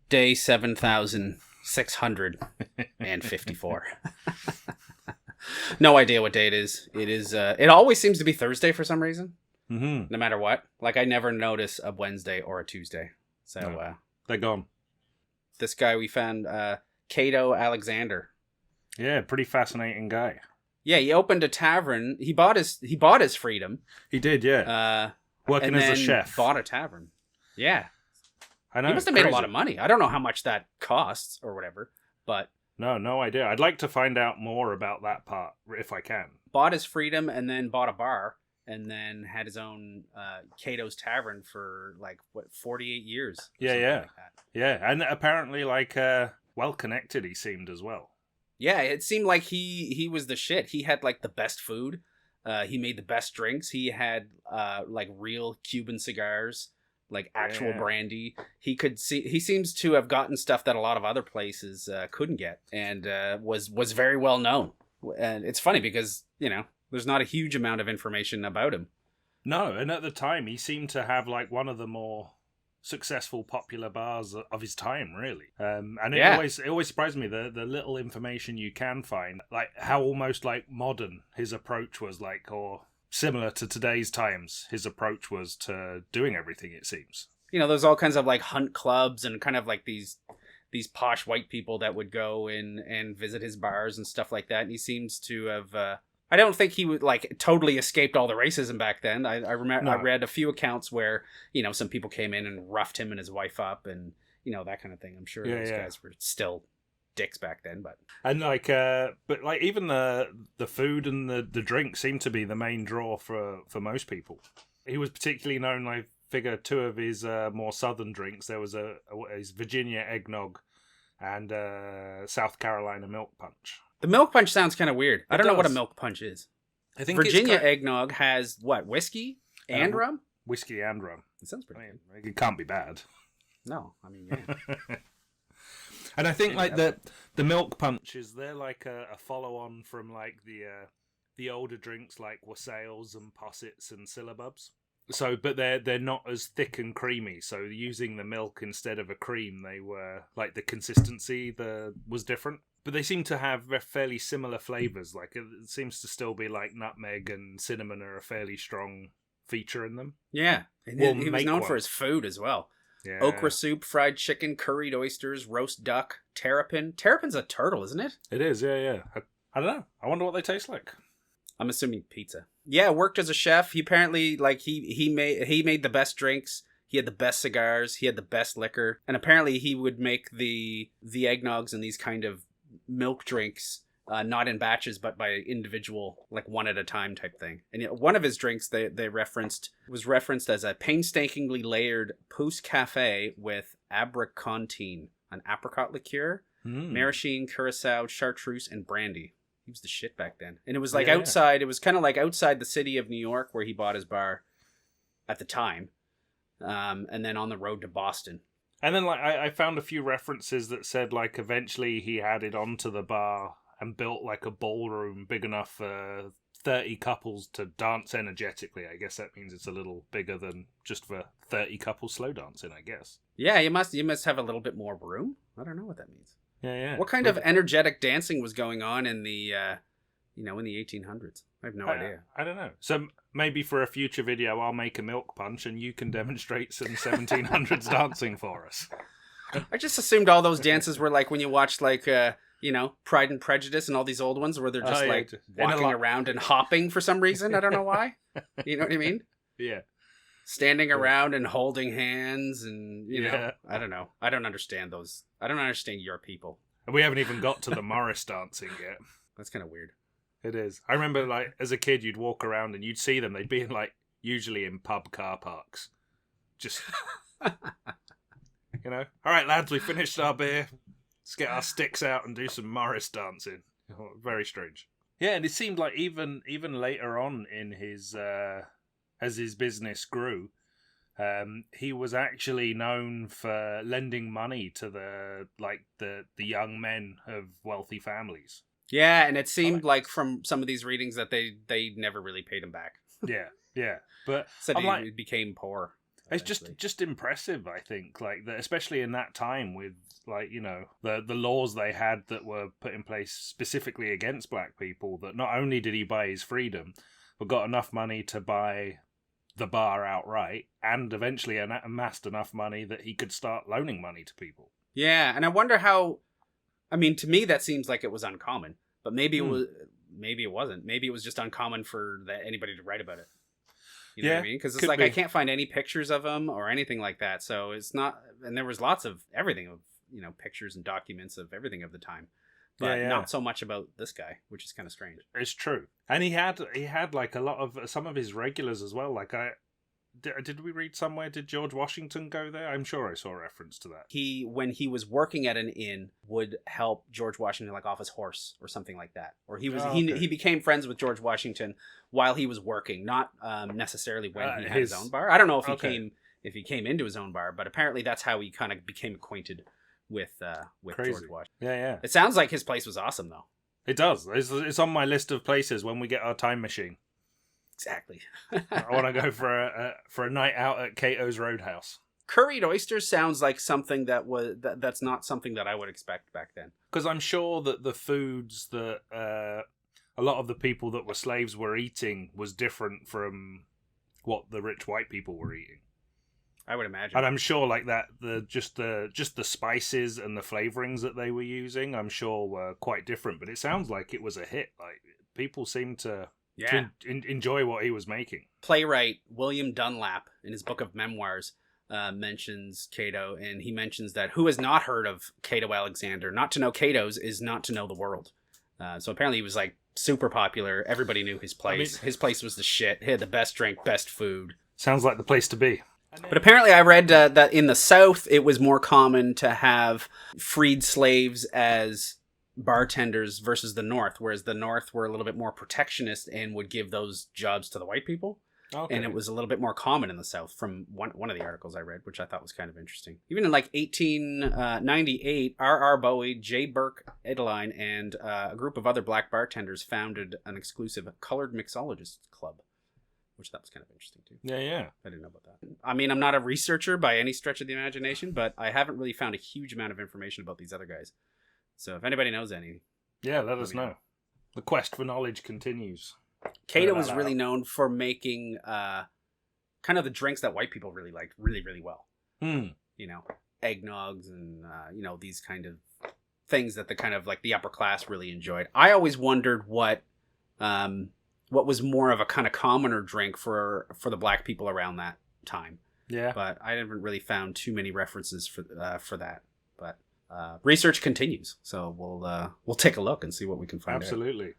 Day 7,654. No idea what day it is. It is. It always seems to be Thursday for some reason. Mm-hmm. No matter what. Like, I never notice a Wednesday or a Tuesday. So, No, they're gone. This guy we found, Cato Alexander. Yeah, pretty fascinating guy. Yeah, he opened a tavern. He bought his freedom. He did, yeah. Working as a chef. Bought a tavern. Yeah. I know. He must have made a lot of money. I don't know how much that costs or whatever, but... No idea. I'd like to find out more about that part, if I can. Bought his freedom and then bought a bar and then had his own Cato's Tavern for, 48 years? Yeah. Like that. Yeah, and apparently, well-connected he seemed as well. Yeah, it seemed like he was the shit. He had, the best food. He made the best drinks. He had, real Cuban cigars. Actual brandy. He seems to have gotten stuff that a lot of other places couldn't get, and was very well known. And it's funny because there's not a huge amount of information about him. No, and at the time he seemed to have one of the more successful popular bars of his time, really. And it always surprised me the little information you can find, how almost modern his approach was, or similar to today's times, his approach was to doing everything, it seems. There's all kinds of hunt clubs and kind of these posh white people that would go in and visit his bars and stuff like that. And he seems to have, I don't think he would totally escaped all the racism back then. I remember I read a few accounts where, some people came in and roughed him and his wife up and, that kind of thing. I'm sure those guys were still dicks back then, but even the food and the drink seemed to be the main draw for most people. He was particularly known. I figure two of his more southern drinks. There was his Virginia eggnog and South Carolina milk punch. The milk punch sounds kind of weird. I don't know what a milk punch is. I think Virginia eggnog has what, whiskey and rum? Whiskey and rum. It sounds pretty good. It can't be bad. No, I mean, yeah. And I think the milk punches, they're a follow on from the older drinks like wassails and possets and syllabubs. So, but they're not as thick and creamy. So using the milk instead of a cream, they were the consistency was different. But they seem to have fairly similar flavors. It seems to still be nutmeg and cinnamon are a fairly strong feature in them. Yeah, and he was known for his food as well. Yeah. Okra soup, fried chicken, curried oysters, roast duck, terrapin. Terrapin's a turtle, isn't it? It is, yeah. I don't know. I wonder what they taste like. I'm assuming pizza. Yeah, worked as a chef. He apparently he made the best drinks. He had the best cigars. He had the best liquor, and apparently he would make the eggnogs and these kind of milk drinks not in batches but by individual, one at a time type thing. And one of his drinks they was referenced as a painstakingly layered pousse cafe with abricontine, an apricot liqueur, maraschino, curacao, chartreuse, and brandy. He was the shit back then. And it was outside. It was kind of outside the city of New York where he bought his bar at the time, and then on the road to Boston. And then I found a few references that said eventually he added onto the bar and built a ballroom big enough for 30 couples to dance energetically. I guess that means it's a little bigger than just for 30 couples slow dancing, I guess. Yeah, you must have a little bit more room. I don't know what that means. Yeah. What kind of energetic dancing was going on in the in the 1800s? I have no idea. I don't know. So maybe for a future video I'll make a milk punch and you can demonstrate some 1700s dancing for us. I just assumed all those dances were when you watched Pride and Prejudice and all these old ones where they're just walking around and hopping for some reason. I don't know why. You know what I mean? Yeah. Standing around and holding hands and, know, I don't know. I don't understand those. I don't understand your people. We haven't even got to the Morris dancing yet. That's kind of weird. It is. I remember, as a kid, you'd walk around and you'd see them. They'd be in, usually in pub car parks. Just, all right, lads, we finished our beer. Let's get our sticks out and do some Morris dancing. Oh, very strange. Yeah, and it seemed like even later on in his as his business grew, he was actually known for lending money to the young men of wealthy families. Yeah, and it seemed from some of these readings that they never really paid him back. Yeah. But said he became poor. It's eventually. just impressive, I think, like that, especially in that time with like the laws they had that were put in place specifically against black people. That not only did he buy his freedom, but got enough money to buy the bar outright, and eventually amassed enough money that he could start loaning money to people. Yeah, and I wonder how. I mean, to me, that seems like it was uncommon, but maybe it was. Maybe it wasn't. Maybe it was just uncommon for anybody to write about it. You know what I mean? Because it's like I can't find any pictures of him or anything like that. So it's not. And there was lots of everything of pictures and documents of everything of the time, but not so much about this guy, which is kind of strange. It's true, and he had like a lot of some of his regulars as well. Like did we read somewhere? Did George Washington go there? I'm sure I saw a reference to that. When he was working at an inn, would help George Washington like off his horse or something like that. Or he became friends with George Washington while he was working, not necessarily when he had his own bar. I don't know if he came into his own bar, but apparently that's how he kind of became acquainted with George Washington. Yeah. It sounds like his place was awesome though. It does. It's on my list of places when we get our time machine. Exactly. I want to go for a night out at Cato's Roadhouse. Curried oysters sounds like something that's not something that I would expect back then. Because I'm sure that the foods that a lot of the people that were slaves were eating was different from what the rich white people were eating. I would imagine. And I'm sure like that just the spices and the flavorings that they were using, I'm sure were quite different. But it sounds like it was a hit. Like people seemed to enjoy what he was making. Playwright William Dunlap, in his book of memoirs, mentions Cato, and he mentions that who has not heard of Cato Alexander? Not to know Cato's is not to know the world. So apparently he was like super popular. Everybody knew his place. His place was the shit. He had the best drink, best food. Sounds like the place to be. But apparently I read that in the South it was more common to have freed slaves as bartenders versus the North, whereas the North were a little bit more protectionist and would give those jobs to the white people. Okay. And it was a little bit more common in the South from one of the articles I read, which I thought was kind of interesting. Even in like 1898, R.R. Bowie, J. Burke Edeline, and a group of other black bartenders founded an exclusive colored mixologists club, which that was kind of interesting too. Yeah. I didn't know about that. I mean, I'm not a researcher by any stretch of the imagination, but I haven't really found a huge amount of information about these other guys. So if anybody knows any... Yeah, let us know. The quest for knowledge continues. Cato was really known for making kind of the drinks that white people really liked really, really well. Eggnogs and, these kind of things that the kind of like the upper class really enjoyed. I always wondered what was more of a kind of commoner drink for the black people around that time. Yeah. But I haven't really found too many references for that. But research continues, so we'll take a look and see what we can find out. Absolutely.